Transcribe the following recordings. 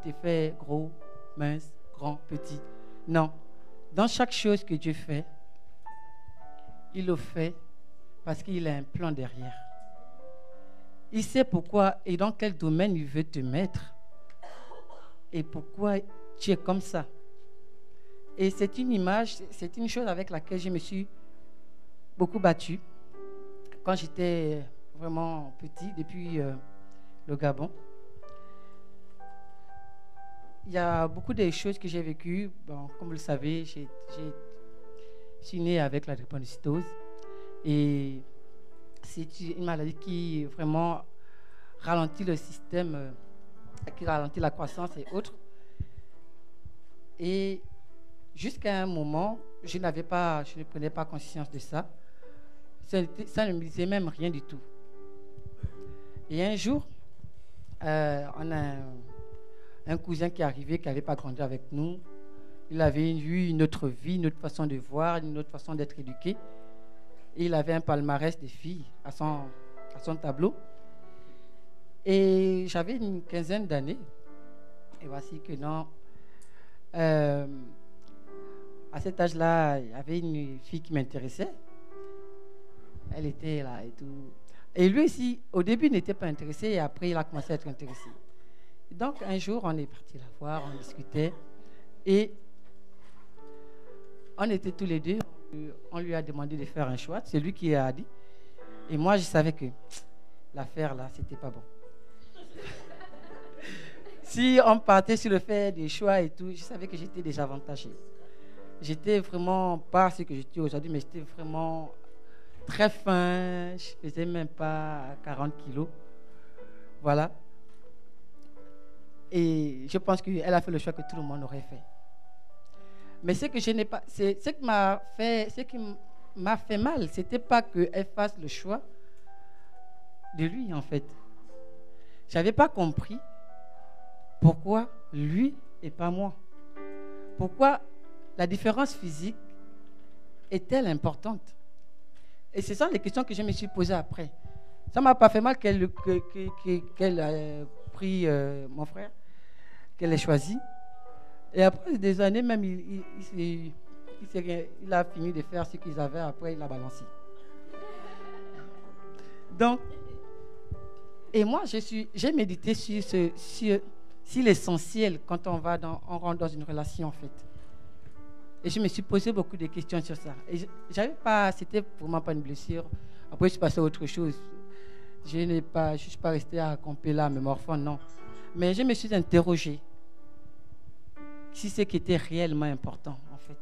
te fait gros, mince, grand, petit. Non. Dans chaque chose que Dieu fait, il le fait parce qu'il a un plan derrière. Il sait pourquoi et dans quel domaine il veut te mettre et pourquoi tu es comme ça. Et c'est une image, c'est une chose avec laquelle je me suis beaucoup battue quand j'étais vraiment petit, depuis le Gabon. Il y a beaucoup de choses que j'ai vécues. Bon, comme vous le savez, je suis né avec la drépanocytose. Et c'est une maladie qui vraiment ralentit le système, qui ralentit la croissance et autres. Et jusqu'à un moment, je ne prenais pas conscience de ça. Ça ne me disait même rien du tout. Et un jour, on a un cousin qui est arrivé, qui n'avait pas grandi avec nous. Il avait eu une autre vie, une autre façon de voir, une autre façon d'être éduqué. Et il avait un palmarès de filles à son tableau. Et j'avais une quinzaine d'années. Et voici que non. À cet âge-là, il y avait une fille qui m'intéressait. Elle était là et tout. Et lui aussi, au début, il n'était pas intéressé. Et après, il a commencé à être intéressé. Donc, un jour, on est parti la voir, on discutait. Et on était tous les deux. On lui a demandé de faire un choix. C'est lui qui a dit. Et moi, je savais que l'affaire, là, c'était pas bon. Si on partait sur le fait des choix et tout, je savais que j'étais désavantagé. J'étais vraiment pas ce que j'étais aujourd'hui, mais j'étais vraiment très fin. Je faisais même pas 40 kilos. Voilà. Et je pense qu'elle a fait le choix que tout le monde aurait fait. Mais ce que je n'ai pas, ce qui m'a fait mal, c'était pas qu'elle fasse le choix de lui en fait. J'avais pas compris pourquoi lui et pas moi. Pourquoi la différence physique est-elle importante? Et ce sont les questions que je me suis posées après. Ça m'a pas fait mal qu'elle ait pris mon frère, qu'elle ait choisi. Et après des années, même, il a fini de faire ce qu'ils avaient. Après, il a balancé. Donc, et moi, j'ai médité sur l'essentiel quand on rentre dans une relation, en fait. Et je me suis posé beaucoup de questions sur ça. Et c'était vraiment pas une blessure. Après, je suis passé à autre chose. Je ne suis pas resté à camper là, me morfondre, non. Mais je me suis interrogé si ce qui était réellement important, en fait.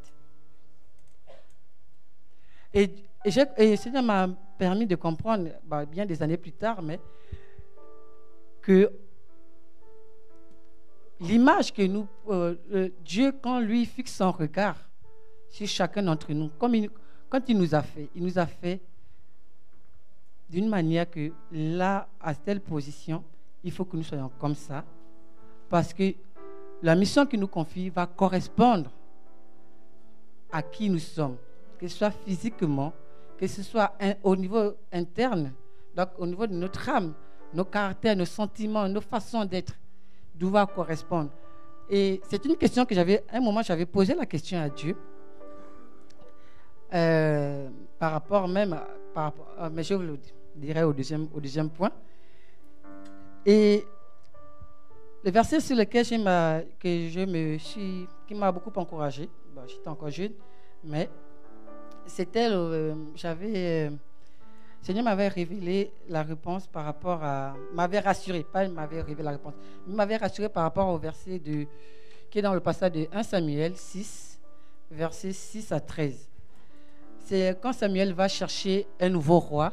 Et le Seigneur m'a permis de comprendre, bien des années plus tard, mais que l'image que Dieu, quand lui fixe son regard sur chacun d'entre nous, quand il nous a fait d'une manière que là, à telle position, il faut que nous soyons comme ça, parce que la mission qu'il nous confie va correspondre à qui nous sommes, que ce soit physiquement, que ce soit au niveau interne, donc au niveau de notre âme, nos caractères, nos sentiments, nos façons d'être, doivent correspondre. Et c'est une question que un moment, j'avais posé la question à Dieu, par rapport, mais je vous le dirai au deuxième point. Et le verset sur lequel qui m'a beaucoup encouragé, j'étais encore jeune, mais c'était le Seigneur m'avait révélé la réponse par rapport m'avait rassuré, pas il m'avait révélé la réponse, il m'avait rassuré par rapport au verset qui est dans le passage de 1 Samuel 6, versets 6 à 13. C'est quand Samuel va chercher un nouveau roi,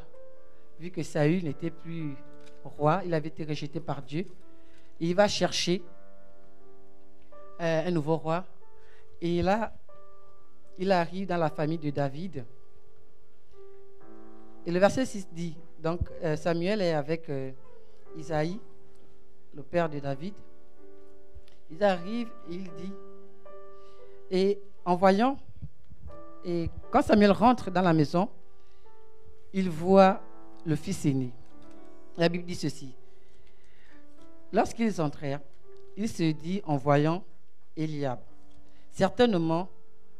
vu que Saül n'était plus roi, il avait été rejeté par Dieu. Et il va chercher un nouveau roi. Et là, il arrive dans la famille de David. Et le verset 6 dit, donc Samuel est avec Isaïe, le père de David. Il arrive et il dit, et en voyant, et quand Samuel rentre dans la maison, il voit le fils aîné. La Bible dit ceci. Lorsqu'ils entrèrent, il se dit en voyant Eliab, certainement,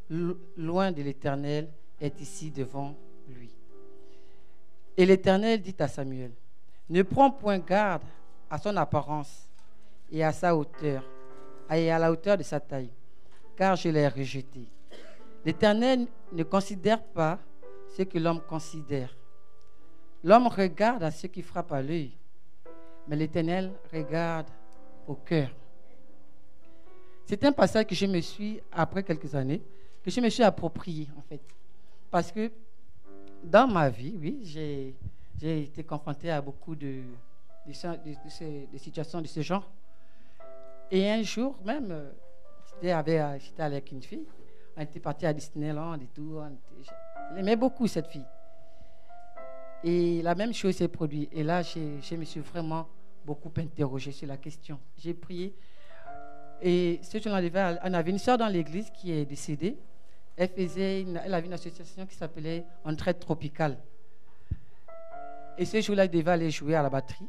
loin de l'Éternel est ici devant lui. Et l'Éternel dit à Samuel, ne prends point garde à son apparence et à sa hauteur, et à la hauteur de sa taille, car je l'ai rejeté. L'Éternel ne considère pas ce que l'homme considère. L'homme regarde à ce qui frappe à l'œil, mais l'Éternel regarde au cœur. C'est un passage que je me suis, après quelques années, que je me suis approprié, en fait. Parce que dans ma vie, oui, j'ai été confronté à beaucoup de situations de ce genre. Et un jour, même, j'étais avec une fille. On était parti à Disneyland et tout. Elle aimait beaucoup cette fille. Et la même chose s'est produite. Et là, je me suis vraiment beaucoup interrogé sur la question. J'ai prié. Et ce jour-là, on avait une soeur dans l'église qui est décédée. Elle avait une association qui s'appelait Entraide Tropicale. Et ce jour-là, elle devait aller jouer à la batterie.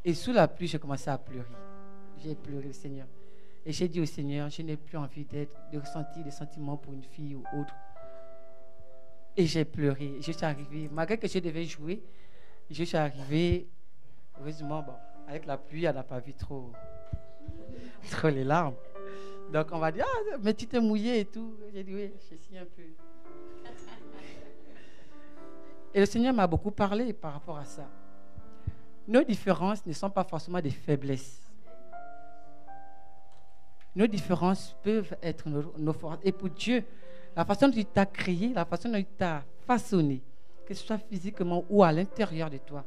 Et sous la pluie, j'ai commencé à pleurer. J'ai pleuré le Seigneur. Et j'ai dit au Seigneur, je n'ai plus envie de ressentir des sentiments pour une fille ou autre. Et j'ai pleuré. Je suis arrivé, malgré que je devais jouer, je suis arrivé, heureusement, bon, avec la pluie, elle n'a pas vu trop les larmes. Donc on va dire, ah, mais tu t'es mouillé et tout. J'ai dit, oui, je suis un peu. Et le Seigneur m'a beaucoup parlé par rapport à ça. Nos différences ne sont pas forcément des faiblesses. Nos différences peuvent être nos forces. Et pour Dieu, la façon dont il t'a créé, la façon dont il t'a façonné, que ce soit physiquement ou à l'intérieur de toi,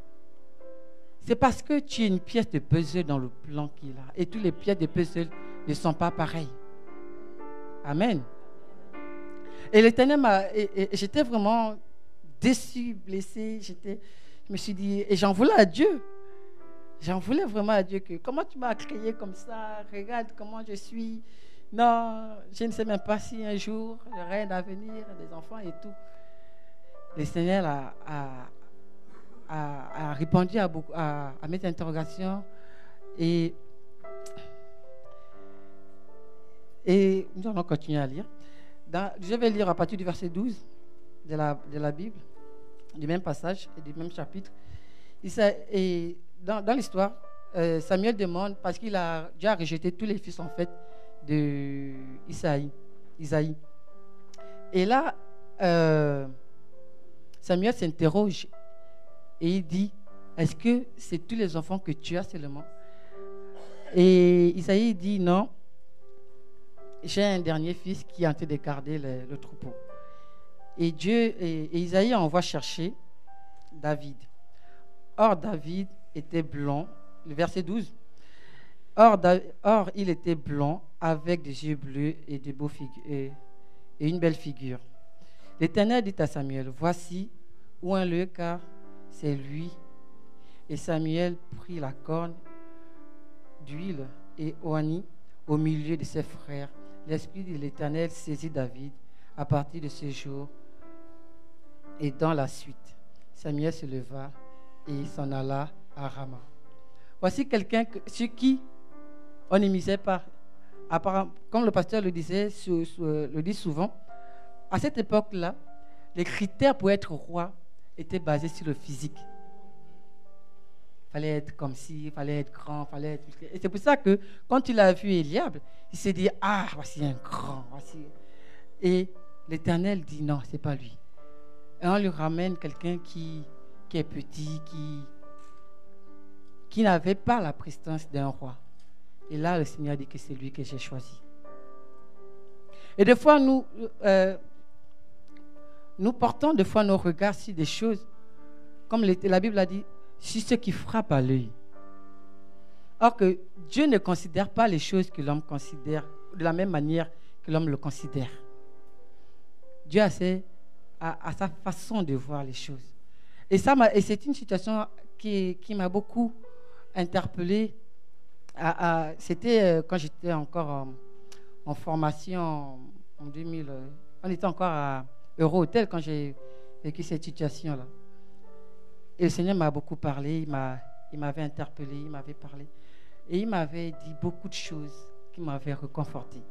c'est parce que tu es une pièce de puzzle dans le plan qu'il a. Et toutes les pièces de puzzle ne sont pas pareilles. Amen. Et l'Éternel j'étais vraiment déçu, blessé. Je me suis dit, et j'en voulais à Dieu. J'en voulais vraiment à Dieu que, comment tu m'as créé comme ça? Regarde comment je suis. Non, je ne sais même pas si un jour j'aurai un avenir, des enfants et tout. Le Seigneur a répondu à mes interrogations et nous allons continuer à lire. Je vais lire à partir du verset 12 de la Bible, du même passage et du même chapitre. Et dans l'histoire, Samuel demande, parce Dieu a rejeté tous les fils en fait de Isaïe. Et là, Samuel s'interroge et il dit, est-ce que c'est tous les enfants que tu as seulement? Et Isaïe dit, non, j'ai un dernier fils qui est en train de garder le troupeau. Et Isaïe envoie chercher David. Or, David était blond. Le verset 12. Or, il était blond, avec des yeux bleus et et une belle figure. L'Éternel dit à Samuel, voici, oins-le, car c'est lui. Et Samuel prit la corne d'huile et oignit au milieu de ses frères. L'Esprit de l'Éternel saisit David à partir de ce jour et dans la suite. Samuel se leva et il s'en alla à Rama. Voici quelqu'un sur qui on ne misait pas. Comme le pasteur le dit souvent, à cette époque-là, les critères pour être roi étaient basés sur le physique. Il fallait être comme ci, il fallait être grand, il fallait être... Et c'est pour ça que quand il a vu Eliab, il s'est dit, ah, voici un grand, voici... Et l'Éternel dit, non, ce n'est pas lui. Et on lui ramène quelqu'un qui est petit, qui n'avait pas la prestance d'un roi. Et là, le Seigneur dit que c'est lui que j'ai choisi. Et des fois, nous portons des fois nos regards sur des choses, comme la Bible a dit, sur ce qui frappe à l'œil. Or que Dieu ne considère pas les choses que l'homme considère de la même manière que l'homme le considère. Dieu a sa façon de voir les choses. Et c'est une situation qui m'a beaucoup interpellé. C'était quand j'étais encore en formation en 2000. On était encore à Euro-Hôtel quand j'ai vécu cette situation-là. Et le Seigneur m'a beaucoup parlé, il m'avait interpellé, il m'avait parlé. Et il m'avait dit beaucoup de choses qui m'avaient réconforté.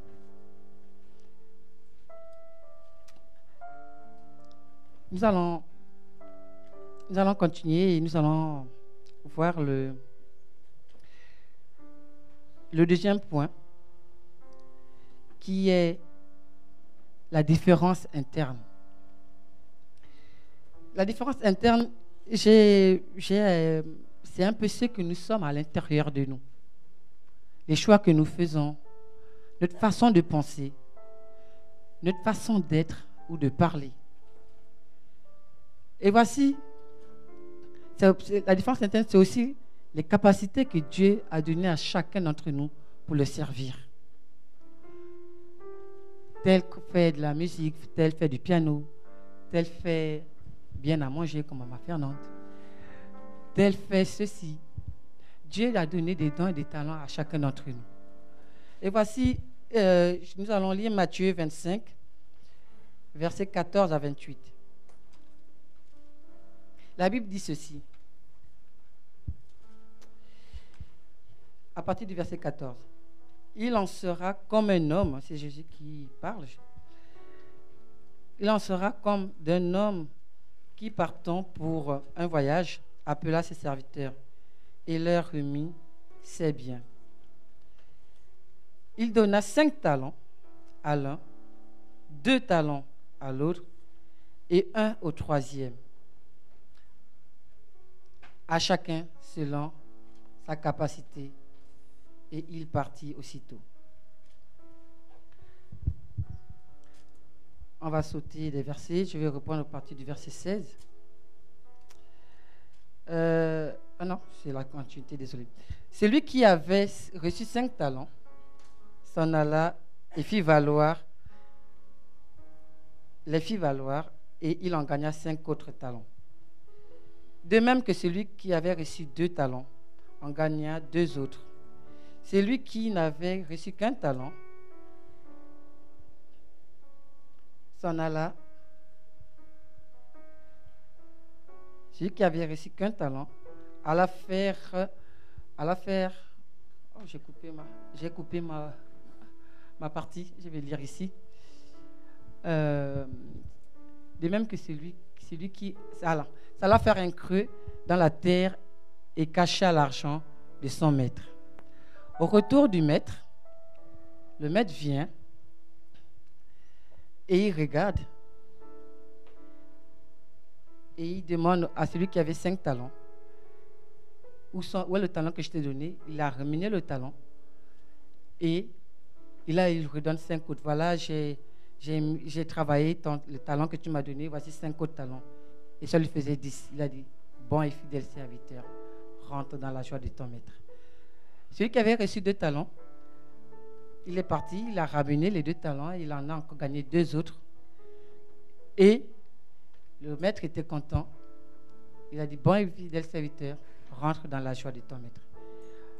Nous allons continuer et nous allons voir le deuxième point, qui est la différence interne. La différence interne, c'est un peu ce que nous sommes à l'intérieur de nous. Les choix que nous faisons, notre façon de penser, notre façon d'être ou de parler. Et voici, la différence interne, c'est aussi les capacités que Dieu a données à chacun d'entre nous pour le servir. Tel fait de la musique, tel fait du piano, tel fait bien à manger comme Maman Fernande, tel fait ceci. Dieu a donné des dons et des talents à chacun d'entre nous. Et voici, nous allons lire Matthieu 25, versets 14 à 28. La Bible dit ceci. À partir du verset 14. Il en sera comme un homme, c'est Jésus qui parle. Il en sera comme d'un homme qui, partant pour un voyage, appela ses serviteurs et leur remit ses biens. Il donna 5 talents à l'un, 2 talents à l'autre et 1 au troisième, à chacun selon sa capacité. Et il partit aussitôt. On va sauter des versets. Je vais reprendre à partir du verset 16. Non, c'est la continuité, désolé. Celui qui avait reçu 5 talents s'en alla et les fit valoir, et il en gagna 5 autres talents. De même que celui qui avait reçu 2 talents en gagna 2 autres. Celui qui n'avait reçu qu'un talent s'en alla. Celui qui avait reçu qu'un talent alla faire. Oh, j'ai coupé ma partie. Je vais lire ici. De même que celui qui. Ça alla faire un creux dans la terre et cacha l'argent de son maître. Au retour du maître, le maître vient et il regarde et il demande à celui qui avait 5 talents où est le talent que je t'ai donné. Il a ramené le talent et il redonne 5 autres. Voilà, j'ai travaillé le talent que tu m'as donné, voici 5 autres talents. Et ça lui faisait 10. Il a dit, bon et fidèle serviteur, rentre dans la joie de ton maître. Celui qui avait reçu 2 talents, il est parti, il a ramené les 2 talents, il en a encore gagné 2 autres. Et le maître était content. Il a dit, bon et fidèle serviteur, rentre dans la joie de ton maître.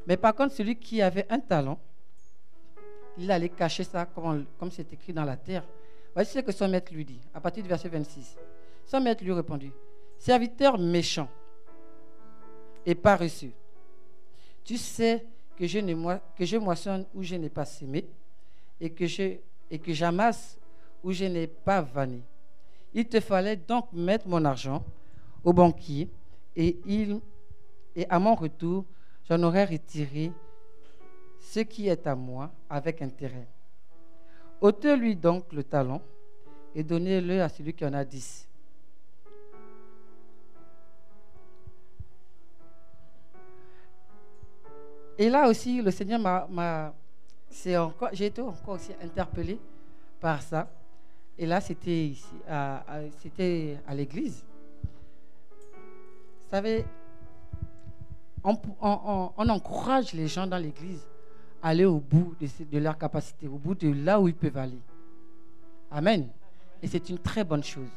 Mais par contre, celui qui avait un talent, il allait cacher ça comme c'est écrit dans la terre. Voici ce que son maître lui dit, à partir du verset 26. Son maître lui répondit, serviteur méchant et paresseux, tu sais que je moissonne où je n'ai pas semé et que j'amasse où je n'ai pas vanné. Il te fallait donc mettre mon argent au banquier et à mon retour, j'en aurais retiré ce qui est à moi avec intérêt. Ôtez-lui donc le talent et donnez-le à celui qui en a 10. Et là aussi, le Seigneur j'ai été encore aussi interpellé par ça. Et là, c'était ici, c'était à l'église. Vous savez, on encourage les gens dans l'église à aller au bout de leur capacité, au bout de là où ils peuvent aller. Amen. Et c'est une très bonne chose.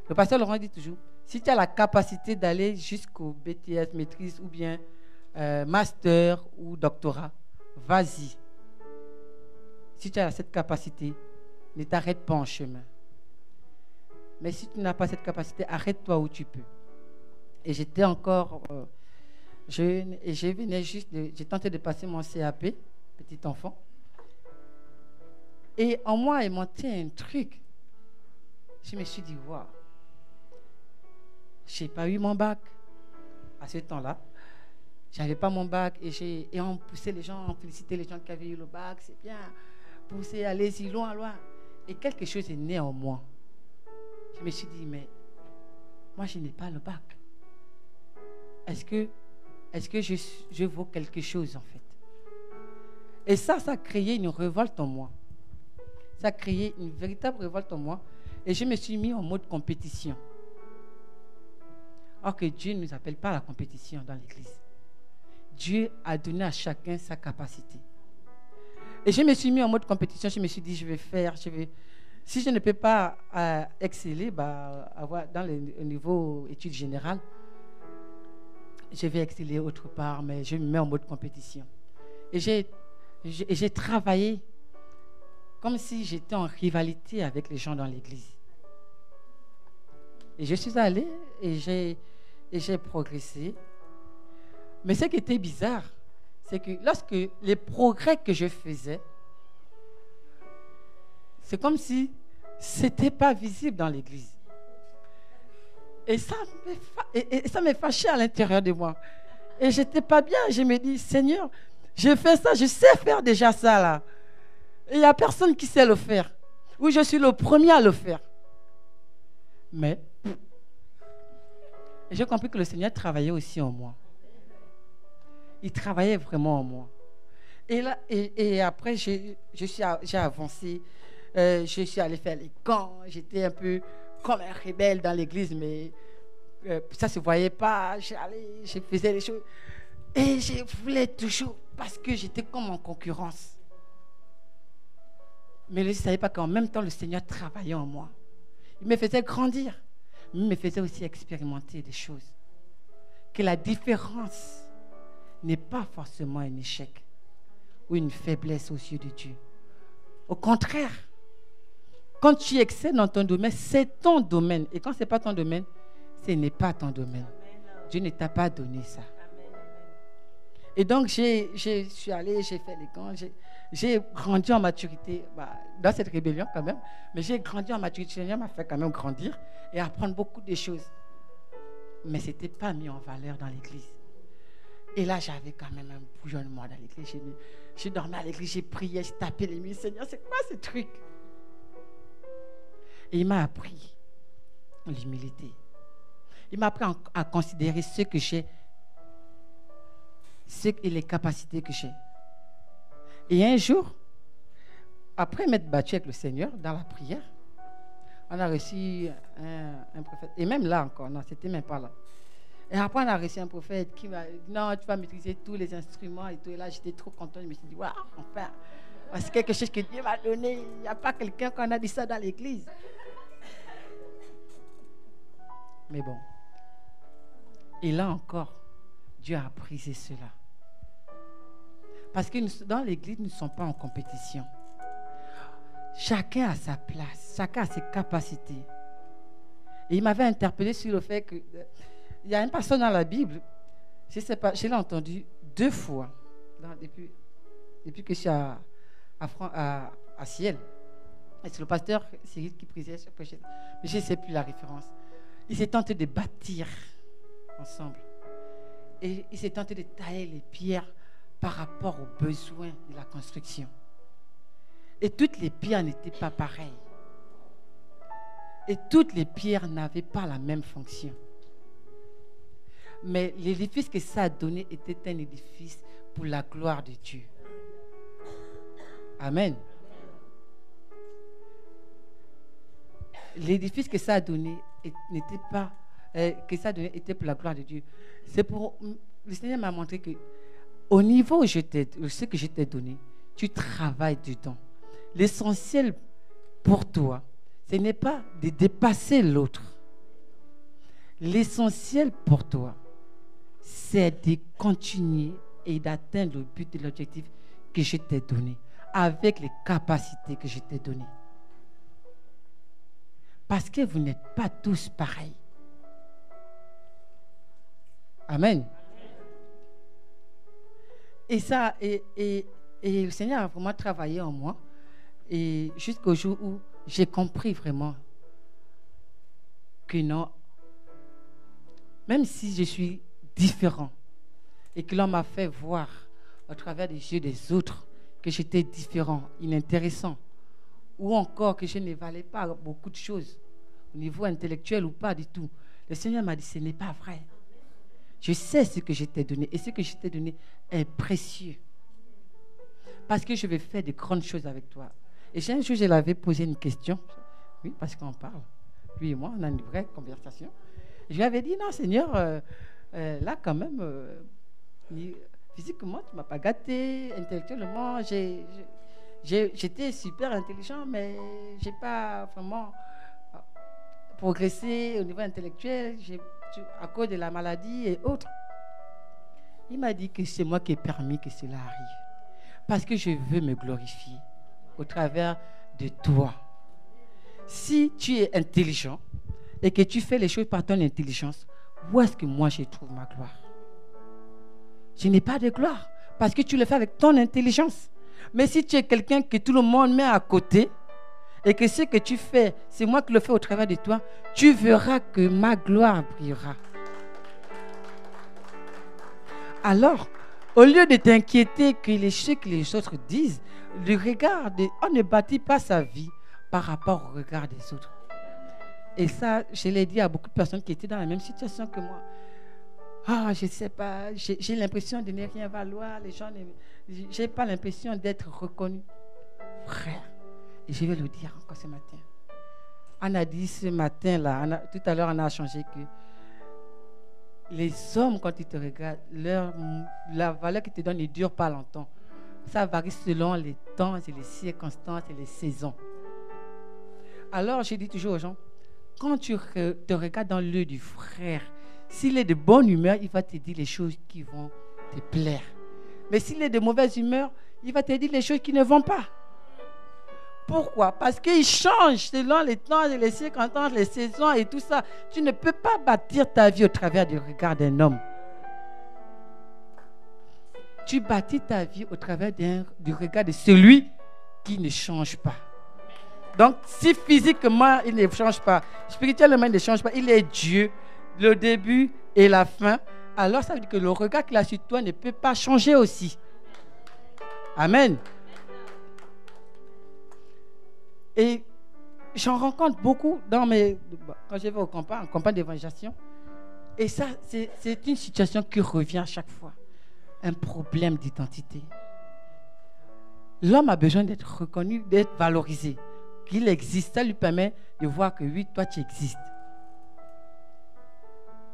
Le pasteur Laurent dit toujours, si tu as la capacité d'aller jusqu'au BTS, maîtrise ou bien master ou doctorat, vas-y. Si tu as cette capacité, ne t'arrête pas en chemin. Mais si tu n'as pas cette capacité, arrête-toi où tu peux. Et j'étais encore J'ai tenté de passer mon CAP, petit enfant. Et en moi est monté un truc. Je me suis dit, waouh, je n'ai pas eu mon bac à ce temps-là. Je n'avais pas mon bac et on poussait les gens, on félicitait les gens qui avaient eu le bac, c'est bien, poussez, allez-y, loin, loin. Et quelque chose est né en moi. Je me suis dit, mais moi je n'ai pas le bac. Est-ce que je vaux quelque chose en fait? Et ça a créé une révolte en moi. Ça a créé une véritable révolte en moi. Et je me suis mis en mode compétition. Or que Dieu ne nous appelle pas à la compétition dans l'église. Dieu a donné à chacun sa capacité. Et je me suis mis en mode compétition. Je me suis dit, si je ne peux pas exceller avoir dans le niveau études générales, je vais exceller autre part, mais je me mets en mode compétition. Et j'ai travaillé comme si j'étais en rivalité avec les gens dans l'église. Et je suis allé et j'ai progressé. Mais ce qui était bizarre, c'est que lorsque les progrès que je faisais, c'est comme si ce n'était pas visible dans l'église. Et ça me fâchait à l'intérieur de moi. Et je n'étais pas bien. Je me dis, Seigneur, je fais ça, je sais faire déjà ça là. Et il n'y a personne qui sait le faire. Ou je suis le premier à le faire. Mais j'ai compris que le Seigneur travaillait aussi en moi. Il travaillait vraiment en moi. Et après, j'ai avancé. Je suis allé faire les camps. J'étais un peu comme un rebelle dans l'église, mais ça ne se voyait pas. Je faisais les choses. Et je voulais toujours, parce que j'étais comme en concurrence. Mais je ne savais pas qu'en même temps, le Seigneur travaillait en moi. Il me faisait grandir. Mais il me faisait aussi expérimenter des choses. Que la différence n'est pas forcément un échec ou une faiblesse aux yeux de Dieu. Au contraire, quand tu excelles dans ton domaine, c'est ton domaine. Et quand ce n'est pas ton domaine, ce n'est pas ton domaine. Dieu ne t'a pas donné ça. Et donc, je suis allé, j'ai fait les camps, j'ai grandi en maturité, dans cette rébellion quand même, mais j'ai grandi en maturité. Le Seigneur m'a fait quand même grandir et apprendre beaucoup de choses. Mais ce n'était pas mis en valeur dans l'église. Et là, j'avais quand même un bouillonnement dans l'église. Je dormais à l'église, j'ai prié, j'ai tapé les murs. Seigneur, c'est quoi ce truc? Et il m'a appris l'humilité. Il m'a appris à considérer ce que j'ai, et les capacités que j'ai. Et un jour, après m'être battu avec le Seigneur dans la prière, on a reçu un prophète. Et même là encore, non, c'était même pas là. Et après, on a reçu un prophète qui m'a dit, non, tu vas maîtriser tous les instruments et tout. Et là, j'étais trop content. Je me suis dit, waouh, enfin, c'est quelque chose que Dieu m'a donné. Il n'y a pas quelqu'un qui en a dit ça dans l'église. Mais bon. Et là encore, Dieu a apprisé cela. Parce que dans l'église, nous ne sommes pas en compétition. Chacun a sa place, chacun a ses capacités. Et il m'avait interpellé sur le fait que il y a une personne dans la Bible, je ne sais pas, je l'ai entendu 2 fois depuis que je suis à Ciel. Et c'est le pasteur Cyril qui prêchait, mais je ne sais plus la référence. Il s'est tenté de bâtir ensemble. Et il s'est tenté de tailler les pierres par rapport aux besoins de la construction. Et toutes les pierres n'étaient pas pareilles. Et toutes les pierres n'avaient pas la même fonction. Mais l'édifice que ça a donné était un édifice pour la gloire de Dieu. Amen. L'édifice que ça a donné n'était pas était pour la gloire de Dieu. Le Seigneur m'a montré que au niveau où ce que je t'ai donné, tu travailles dedans. L'essentiel pour toi, ce n'est pas de dépasser l'autre. L'essentiel pour toi, c'est de continuer et d'atteindre le but de l'objectif que je t'ai donné, avec les capacités que je t'ai données. Parce que vous n'êtes pas tous pareils. Amen. Et le Seigneur a vraiment travaillé en moi. Et jusqu'au jour où j'ai compris vraiment que non, même si je suis différent et que l'on m'a fait voir au travers des yeux des autres que j'étais différent, inintéressant, ou encore que je ne valais pas beaucoup de choses au niveau intellectuel ou pas du tout, le Seigneur m'a dit, ce n'est pas vrai. Je sais ce que je t'ai donné et ce que je t'ai donné est précieux. Parce que je vais faire de grandes choses avec toi. Et un jour, je l'avais posé une question. Oui, parce qu'on parle. Lui et moi, on a une vraie conversation. Je lui avais dit, non, Seigneur, là, quand même, physiquement, tu ne m'as pas gâté. Intellectuellement, j'étais super intelligent, mais je n'ai pas vraiment progressé au niveau intellectuel à cause de la maladie et autres. Il m'a dit que c'est moi qui ai permis que cela arrive. Parce que je veux me glorifier au travers de toi. Si tu es intelligent et que tu fais les choses par ton intelligence, où est-ce que moi je trouve ma gloire? Je n'ai pas de gloire parce que tu le fais avec ton intelligence. Mais si tu es quelqu'un que tout le monde met à côté et que ce que tu fais, c'est moi qui le fais au travers de toi, tu verras que ma gloire brillera. Alors, au lieu de t'inquiéter que ce que les autres disent, on ne bâtit pas sa vie par rapport au regard des autres. Et ça, je l'ai dit à beaucoup de personnes qui étaient dans la même situation que moi. Ah, je ne sais pas, j'ai l'impression de ne rien valoir. Les gens, je n'ai pas l'impression d'être reconnu. Frère, et je vais le dire encore ce matin. On a dit ce matin-là, tout à l'heure, on a changé que les hommes, quand ils te regardent, la valeur qu'ils te donnent ne dure pas longtemps. Ça varie selon les temps et les circonstances et les saisons. Alors, je dis toujours aux gens, quand tu te regardes dans l'œil du frère, s'il est de bonne humeur, il va te dire les choses qui vont te plaire. Mais s'il est de mauvaise humeur, il va te dire les choses qui ne vont pas. Pourquoi? Parce qu'il change selon les temps et les circonstances, les saisons et tout ça. Tu ne peux pas bâtir ta vie au travers du regard d'un homme. Tu bâtis ta vie au travers du regard de celui qui ne change pas. Donc, si physiquement, il ne change pas, spirituellement, il ne change pas, il est Dieu, le début et la fin, alors ça veut dire que le regard qu'il a sur toi ne peut pas changer aussi. Amen. Et j'en rencontre beaucoup quand je vais en campagne d'évangélisation. Et ça, c'est une situation qui revient à chaque fois. Un problème d'identité. L'homme a besoin d'être reconnu, d'être valorisé. Qu'il existe, ça lui permet de voir que oui, toi tu existes.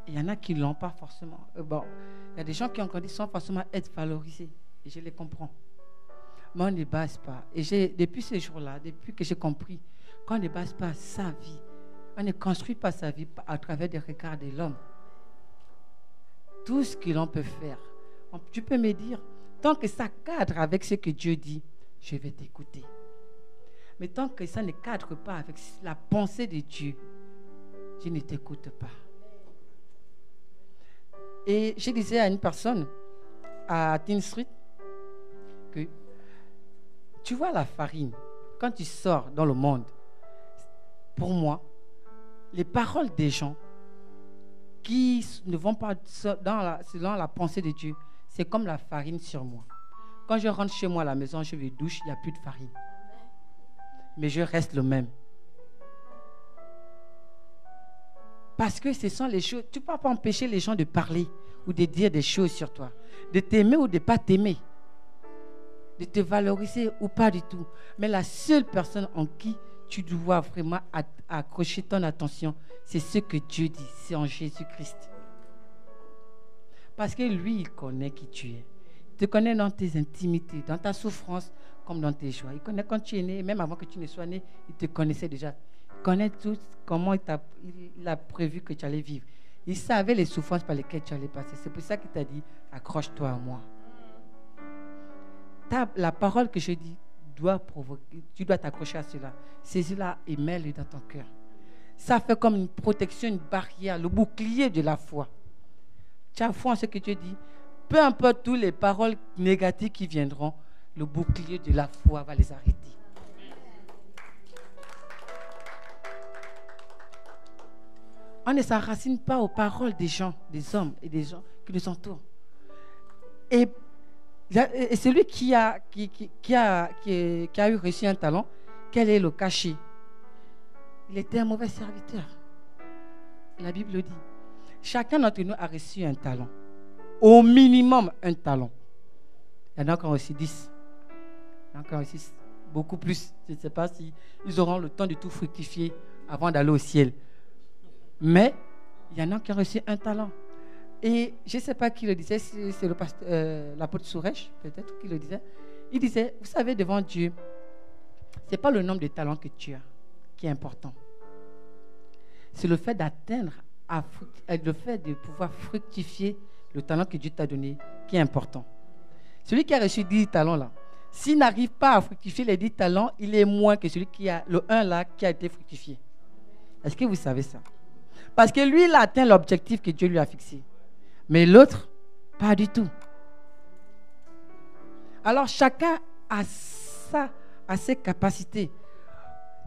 Il y en a qui ne l'ont pas forcément. Il y a des gens qui ont grandi sans forcément être valorisés. Et je les comprends. Mais on ne base pas. Et depuis ce jour-là, depuis que j'ai compris qu'on ne base pas sa vie, on ne construit pas sa vie à travers des regards de l'homme. Tout ce que l'on peut faire, tu peux me dire, tant que ça cadre avec ce que Dieu dit, je vais t'écouter. Mais tant que ça ne cadre pas avec la pensée de Dieu, je ne t'écoute pas. Et je disais à une personne à Tin Street que tu vois la farine, quand tu sors dans le monde, pour moi, les paroles des gens qui ne vont pas selon la pensée de Dieu, c'est comme la farine sur moi. Quand je rentre chez moi à la maison, je vais douche, il n'y a plus de farine. Mais je reste le même. Parce que ce sont les choses, tu ne peux pas empêcher les gens de parler ou de dire des choses sur toi, de t'aimer ou de ne pas t'aimer, de te valoriser ou pas du tout. Mais la seule personne en qui tu dois vraiment accrocher ton attention, c'est ce que Dieu dit, c'est en Jésus-Christ. Parce que lui, il connaît qui tu es. Il te connaît dans tes intimités, dans ta souffrance, comme dans tes joies. Il connaît quand tu es né, même avant que tu ne sois né, il te connaissait déjà. Il connaît tout, comment il a prévu que tu allais vivre. Il savait les souffrances par lesquelles tu allais passer. C'est pour ça qu'il t'a dit, accroche-toi à moi. La parole que je dis doit provoquer, tu dois t'accrocher à cela. Saisis-la et mets-le dans ton cœur. Ça fait comme une protection, une barrière, le bouclier de la foi. Tu as foi en ce que Dieu dit. peu importe toutes les paroles négatives qui viendront, le bouclier de la foi va les arrêter. On ne s'enracine pas aux paroles des gens, des hommes et des gens qui nous entourent. Et celui qui a eu reçu un talent, quel est le cachet? Il était un mauvais serviteur. La Bible le dit. Chacun d'entre nous a reçu un talent. Au minimum un talent. Il y en a qui ont reçu 10. Il y en a qui ont reçu beaucoup plus. Je ne sais pas si ils auront le temps de tout fructifier avant d'aller au ciel. Mais il y en a qui ont reçu un talent. Et je ne sais pas qui le disait, c'est l'apôtre Sourèche, peut-être, qui le disait. Il disait, vous savez, devant Dieu, ce n'est pas le nombre de talents que tu as qui est important. C'est le fait d'atteindre, le fait de pouvoir fructifier le talent que Dieu t'a donné qui est important. Celui qui a reçu 10 talents là, s'il n'arrive pas à fructifier les 10 talents, il est moins que celui qui a le 1 là qui a été fructifié. Est-ce que vous savez ça? Parce que lui, il a atteint l'objectif que Dieu lui a fixé. Mais l'autre, pas du tout. Alors chacun a ses capacités.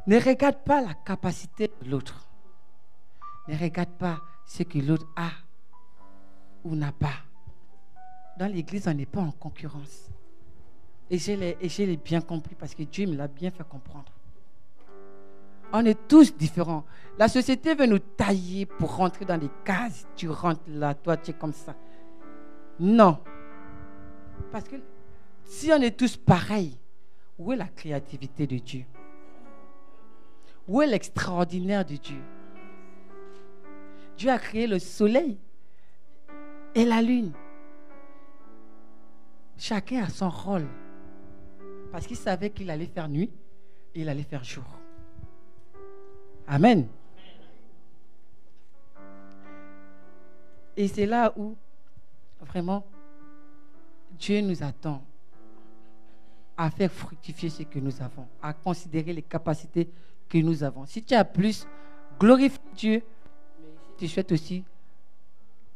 Ne regarde pas la capacité de l'autre. Ne regarde pas ce que l'autre a ou n'a pas. Dans l'église, on n'est pas en concurrence. Et je l'ai bien compris parce que Dieu me l'a bien fait comprendre. On est tous différents. La société veut nous tailler pour rentrer dans des cases. Tu rentres là, toi tu es comme ça. Non. Parce que si on est tous pareils, où est la créativité de Dieu? Où est l'extraordinaire de Dieu? Dieu a créé le soleil et la lune. Chacun a son rôle. Parce qu'il savait qu'il allait faire nuit et il allait faire jour. Amen. Et c'est là où, vraiment, Dieu nous attend à faire fructifier ce que nous avons, à considérer les capacités que nous avons. Si tu as plus, glorifie Dieu. Tu souhaites aussi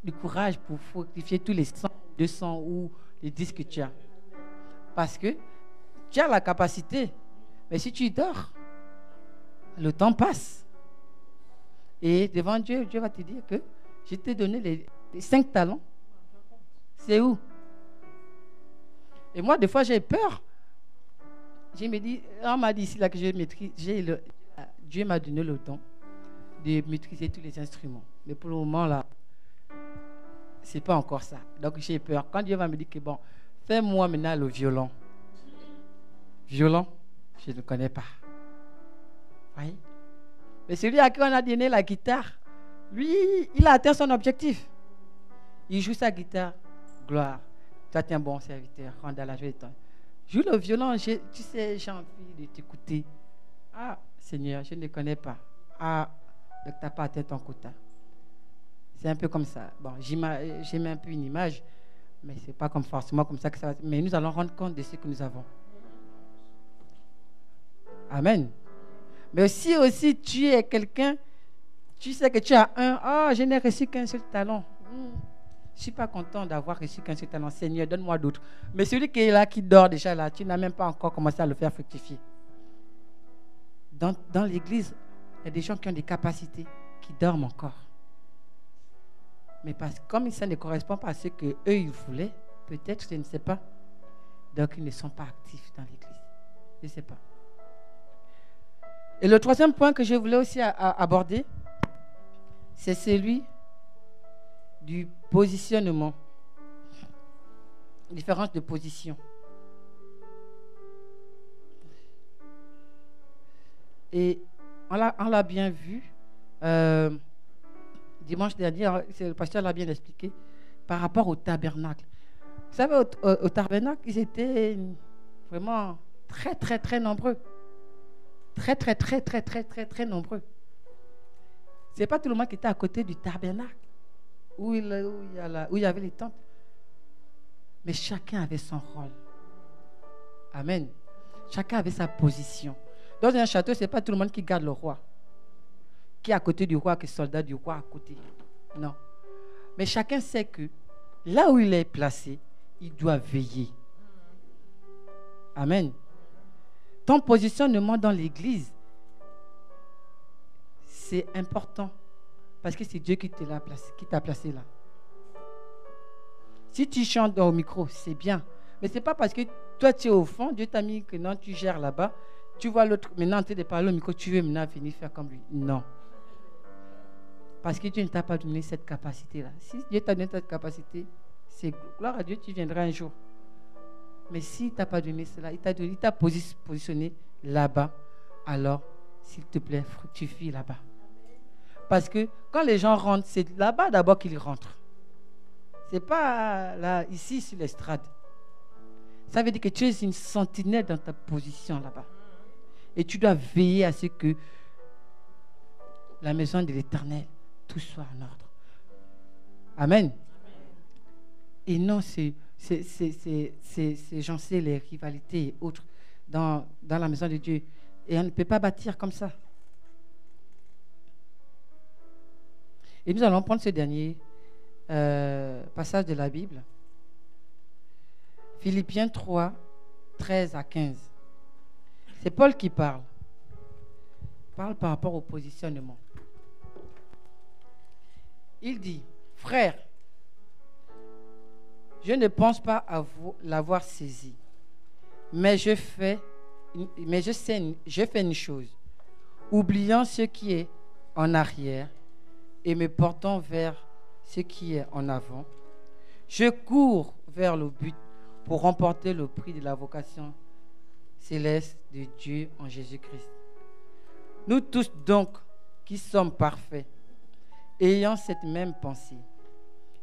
du courage pour fructifier tous les 100, 200 ou les 10 que tu as. Parce que tu as la capacité. Mais si tu dors, le temps passe. Et devant Dieu, Dieu va te dire que je t'ai donné les 5 talents. C'est où? Et moi, des fois, j'ai peur. Je me dis, on m'a dit ici là que je maîtrise. Dieu m'a donné le don de maîtriser tous les instruments. Mais pour le moment, là, c'est pas encore ça. Donc, j'ai peur. Quand Dieu va me dire que bon, fais-moi maintenant le violon. Violon, je ne connais pas. Oui. Mais celui à qui on a donné la guitare, lui, il a atteint son objectif. Il joue sa guitare. Gloire. Toi, tu es un bon serviteur. Rends à la joie de toi. Joue le violon. Tu sais, j'ai envie de t'écouter. Ah, Seigneur, je ne connais pas. Ah, donc tu n'as pas atteint ton quota. C'est un peu comme ça. Bon, j'ai mis un peu une image, mais ce n'est pas comme forcément comme ça que ça va. Mais nous allons rendre compte de ce que nous avons. Amen. Mais aussi tu es quelqu'un, tu sais que tu as je n'ai reçu qu'un seul talent. Je ne suis pas content d'avoir reçu qu'un seul talent. Seigneur, donne-moi d'autres. Mais celui qui est là, qui dort déjà là, tu n'as même pas encore commencé à le faire fructifier. Dans l'église, il y a des gens qui ont des capacités, qui dorment encore. Mais comme ça ne correspond pas à ce qu'eux ils voulaient, peut-être, je ne sais pas. Donc, ils ne sont pas actifs dans l'église. Je ne sais pas. Et le troisième point que je voulais aussi aborder, c'est celui du positionnement. Différence de position. Et on l'a bien vu. Dimanche dernier, le pasteur l'a bien expliqué par rapport au tabernacle. Vous savez, au tabernacle, ils étaient vraiment très, très, très nombreux. Très, très, très, très, très, très, très nombreux. Ce n'est pas tout le monde qui était à côté du tabernacle, où il y avait les tentes. Mais chacun avait son rôle. Amen. Chacun avait sa position. Dans un château, ce n'est pas tout le monde qui garde le roi. Qui est à côté du roi, qui est soldat du roi à côté. Non. Mais chacun sait que là où il est placé, il doit veiller. Amen. Ton positionnement dans l'église, c'est important parce que c'est Dieu qui t'a placé là. Si tu chantes au micro, c'est bien. Mais ce n'est pas parce que toi tu es au fond, Dieu t'a mis que non, tu gères là-bas. Tu vois l'autre maintenant en train de parler au micro, tu veux maintenant venir faire comme lui. Non. Parce que Dieu ne t'a pas donné cette capacité-là. Si Dieu t'a donné cette capacité, c'est gloire à Dieu, tu viendras un jour. Mais s'il ne t'a pas donné cela, il t'a positionné là-bas, alors, s'il te plaît, fructifie là-bas. Parce que quand les gens rentrent, c'est là-bas d'abord qu'ils rentrent. Ce n'est pas là, ici, sur l'estrade. Ça veut dire que tu es une sentinelle dans ta position là-bas. Et tu dois veiller à ce que la maison de l'Éternel, tout soit en ordre. Amen. Et non, c'est les rivalités et autres dans la maison de Dieu. Et on ne peut pas bâtir comme ça. Et nous allons prendre ce dernier passage de la Bible. Philippiens 3, 13 à 15. C'est Paul qui parle. Il parle par rapport au positionnement. Il dit, frère, je ne pense pas l'avoir saisi, mais je fais une chose, oubliant ce qui est en arrière et me portant vers ce qui est en avant. Je cours vers le but pour remporter le prix de la vocation céleste de Dieu en Jésus-Christ. Nous tous donc qui sommes parfaits, ayant cette même pensée.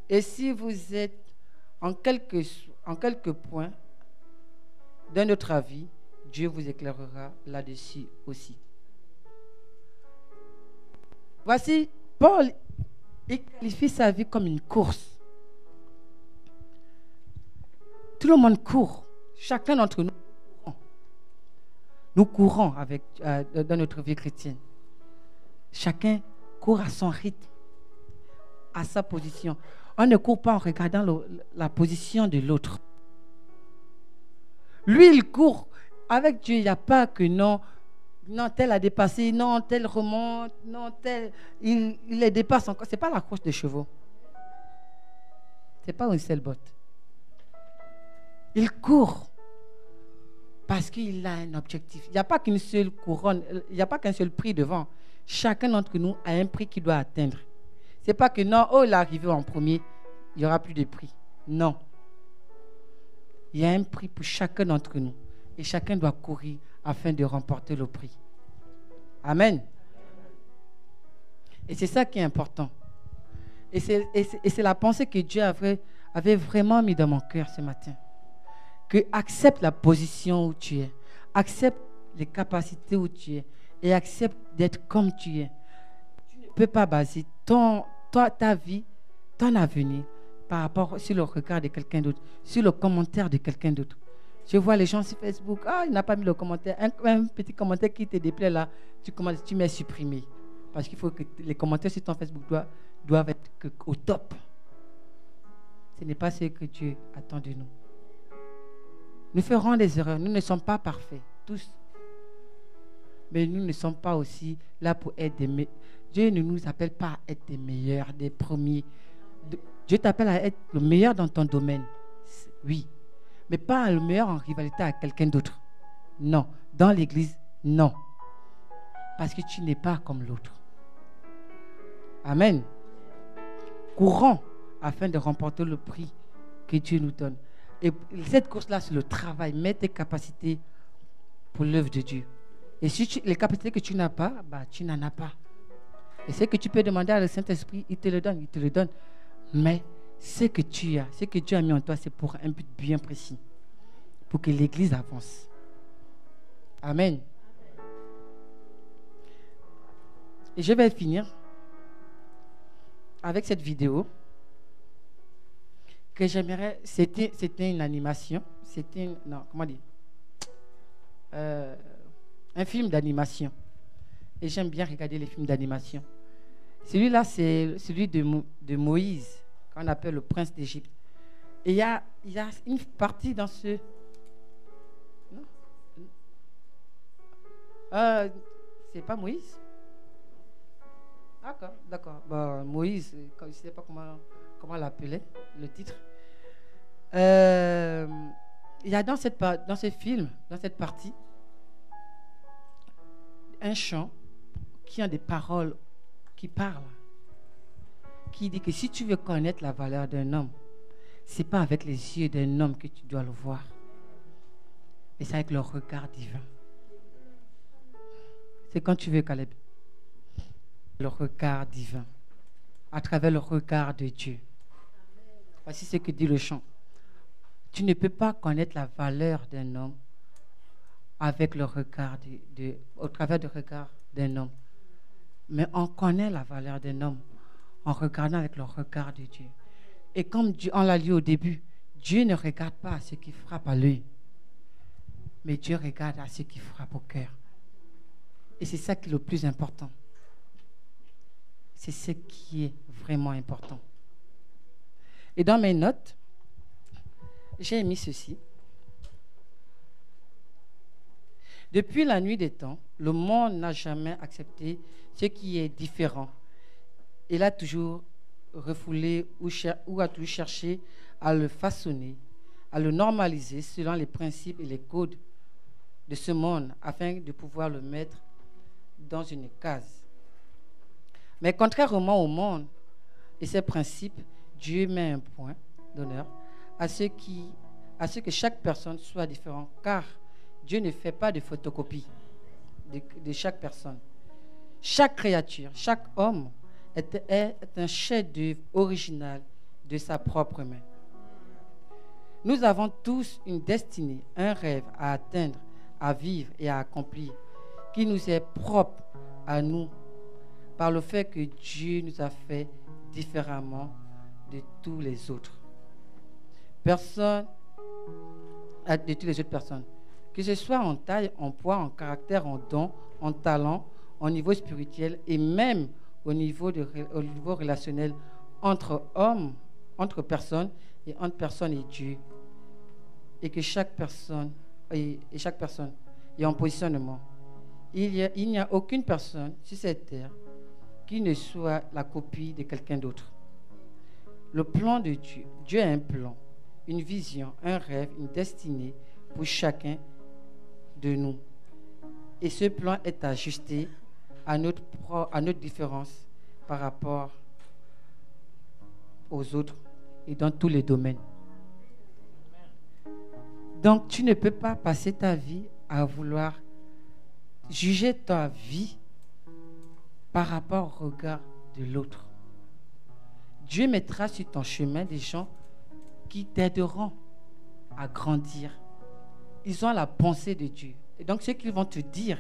Et si vous êtes en quelques points d'un autre avis, Dieu vous éclairera là-dessus aussi. Voici, Paul, il qualifie sa vie comme une course. Tout le monde court. Chacun d'entre nous courons. Nous courons dans notre vie chrétienne. Chacun court à son rythme, à sa position. On ne court pas en regardant la position de l'autre. Lui, il court. Avec Dieu, il n'y a pas que non, tel a dépassé, non, tel remonte, non, tel... Il les dépasse encore. Ce n'est pas la course des chevaux. Ce n'est pas une seule botte. Il court parce qu'il a un objectif. Il n'y a pas qu'une seule couronne, il n'y a pas qu'un seul prix devant. Chacun d'entre nous a un prix qu'il doit atteindre. Ce n'est pas que non, il est arrivé en premier, il n'y aura plus de prix. Non. Il y a un prix pour chacun d'entre nous. Et chacun doit courir afin de remporter le prix. Amen. Et c'est ça qui est important. Et c'est la pensée que Dieu avait vraiment mis dans mon cœur ce matin. Que accepte la position où tu es. Accepte les capacités où tu es. Et accepte d'être comme tu es. Tu ne peux pas baser ta vie, ton avenir, par rapport sur le regard de quelqu'un d'autre, sur le commentaire de quelqu'un d'autre. Je vois les gens sur Facebook, il n'a pas mis le commentaire, un petit commentaire qui te déplaît là, tu mets supprimé. Parce qu'il faut que les commentaires sur ton Facebook doivent être au top. Ce n'est pas ce que Dieu attend de nous. Nous ferons des erreurs, nous ne sommes pas parfaits, tous. Mais nous ne sommes pas aussi là pour être des meilleurs. Dieu ne nous appelle pas à être des meilleurs, des premiers. Dieu t'appelle à être le meilleur dans ton domaine. Oui. Mais pas le meilleur en rivalité avec quelqu'un d'autre. Non. Dans l'église, non. Parce que tu n'es pas comme l'autre. Amen. Courons afin de remporter le prix que Dieu nous donne. Et cette course-là, c'est le travail. Mets tes capacités pour l'œuvre de Dieu. Et si les capacités que tu n'as pas, tu n'en as pas. Et ce que tu peux demander à le Saint-Esprit, il te le donne. Mais ce que tu as, ce que Dieu a mis en toi, c'est pour un but bien précis. Pour que l'Église avance. Amen. Et je vais finir avec cette vidéo que j'aimerais. C'était une animation. Un film d'animation. Et j'aime bien regarder les films d'animation. Celui-là, c'est celui de Moïse, qu'on appelle le prince d'Égypte. Et il y a une partie dans ce... Non? C'est pas Moïse? D'accord, d'accord. Bon, Moïse, je ne sais pas comment l'appeler, le titre. Il y a dans ce film, dans cette partie, un chant qui a des paroles qui parlent, qui dit que si tu veux connaître la valeur d'un homme, ce n'est pas avec les yeux d'un homme que tu dois le voir, mais c'est avec le regard divin. C'est quand tu veux, Caleb. Le regard divin, à travers le regard de Dieu. Voici ce que dit le chant. Tu ne peux pas connaître la valeur d'un homme avec le regard au travers du regard d'un homme. Mais on connaît la valeur d'un homme en regardant avec le regard de Dieu. Et comme on l'a lu au début, Dieu ne regarde pas à ce qui frappe à l'œil, mais Dieu regarde à ce qui frappe au cœur. Et c'est ça qui est le plus important. C'est ce qui est vraiment important. Et dans mes notes, j'ai mis ceci. Depuis la nuit des temps, le monde n'a jamais accepté ce qui est différent. Il a toujours refoulé ou a toujours cherché à le façonner, à le normaliser selon les principes et les codes de ce monde afin de pouvoir le mettre dans une case. Mais contrairement au monde et ses principes, Dieu met un point d'honneur à ce que chaque personne soit différente, car Dieu ne fait pas de photocopie de chaque personne. Chaque créature, chaque homme est un chef-d'œuvre original de sa propre main. Nous avons tous une destinée, un rêve à atteindre, à vivre et à accomplir, qui nous est propre à nous par le fait que Dieu nous a fait différemment de tous les autres. De toutes les autres personnes. Que ce soit en taille, en poids, en caractère, en don, en talent, au niveau spirituel et même au niveau relationnel entre hommes, entre personnes et entre personnes et Dieu. Et que chaque personne est en positionnement. Il n'y a aucune personne sur cette terre qui ne soit la copie de quelqu'un d'autre. Le plan de Dieu, Dieu a un plan, une vision, un rêve, une destinée pour chacun de nous. Et ce plan est ajusté à notre différence par rapport aux autres et dans tous les domaines. Donc, tu ne peux pas passer ta vie à vouloir juger ta vie par rapport au regard de l'autre. Dieu mettra sur ton chemin des gens qui t'aideront à grandir. Ils ont la pensée de Dieu. Et donc, ce qu'ils vont te dire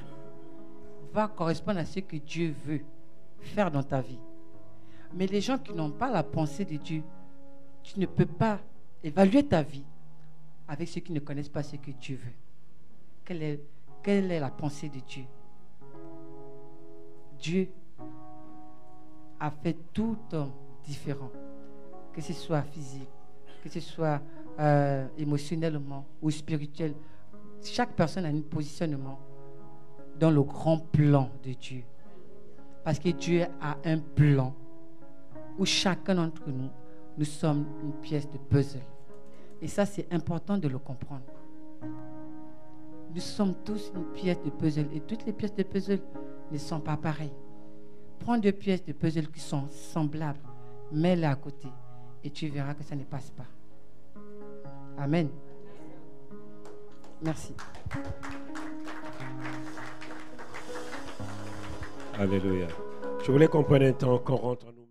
va correspondre à ce que Dieu veut faire dans ta vie. Mais les gens qui n'ont pas la pensée de Dieu, tu ne peux pas évaluer ta vie avec ceux qui ne connaissent pas ce que Dieu veut. Quelle est la pensée de Dieu? Dieu a fait tout homme différent, que ce soit physique, que ce soit émotionnellement ou spirituel. Chaque personne a un positionnement dans le grand plan de Dieu. Parce que Dieu a un plan où chacun d'entre nous, nous sommes une pièce de puzzle. Et ça, c'est important de le comprendre. Nous sommes tous une pièce de puzzle et toutes les pièces de puzzle ne sont pas pareilles. Prends deux pièces de puzzle qui sont semblables, mets-les à côté et tu verras que ça ne passe pas. Amen. Merci. Alléluia. Je voulais qu'on prenne un temps, qu'on rentre en nous.